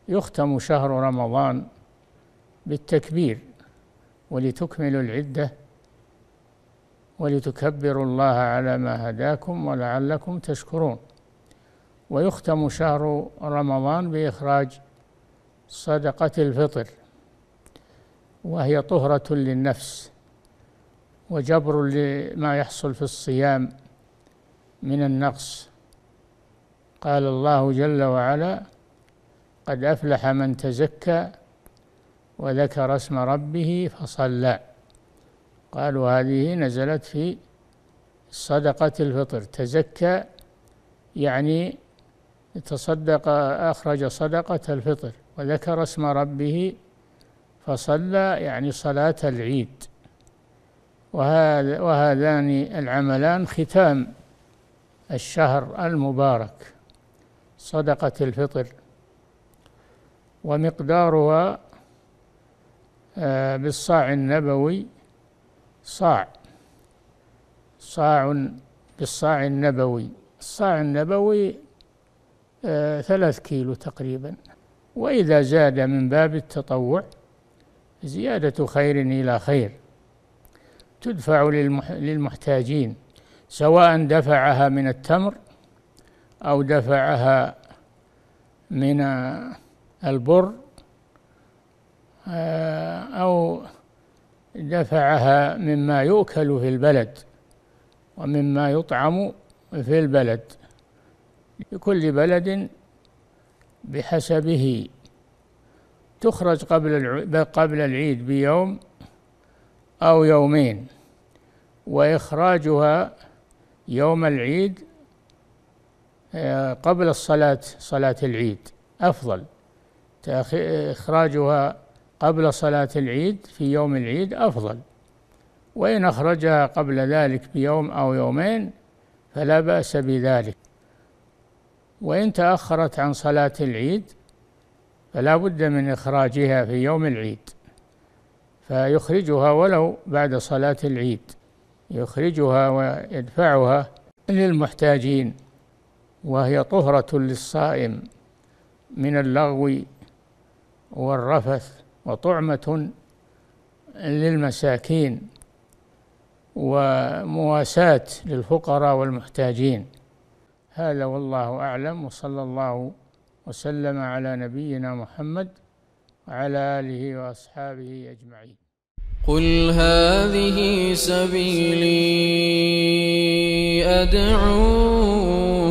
يختم شهر رمضان بالتكبير ولتكملوا العدة ولتكبروا الله على ما هداكم ولعلكم تشكرون. ويختم شهر رمضان بإخراج صدقة الفطر، وهي طهرة للنفس وجبر لما يحصل في الصيام من النقص. قال الله جل وعلا: قد أفلح من تزكى وذكر اسم ربه فصلى. قالوا هذه نزلت في صدقة الفطر. تزكى يعني تصدق، أخرج صدقة الفطر، وذكر اسم ربه فصلى يعني صلاة العيد. وهذان العملان ختام الشهر المبارك، صدقة الفطر. ومقدارها بالصاع النبوي، صاع بالصاع النبوي. الصاع النبوي 3 كيلو تقريبا. وإذا زاد من باب التطوع زيادة خير إلى خير، تدفع للمحتاجين، سواء دفعها من التمر أو دفعها من البر أو دفعها مما يؤكل في البلد ومما يطعم في البلد. لكل بلد بحسبه. تخرج قبل العيد بيوم أو يومين، وإخراجها يوم العيد قبل صلاة العيد أفضل. إخراجها قبل صلاة العيد في يوم العيد أفضل، وإن أخرجها قبل ذلك بيوم أو يومين فلا بأس بذلك. وإن تأخرت عن صلاة العيد فلا بد من إخراجها في يوم العيد، فيخرجها ولو بعد صلاة العيد، يخرجها ويدفعها للمحتاجين، وهي طهرة للصائم من اللغو والرفث، وطعمة للمساكين، ومواساة للفقراء والمحتاجين. هذا والله أعلم، وصلى الله وسلم على نبينا محمد وعلى آله وأصحابه أجمعين. قل هذه سبيلي أدعو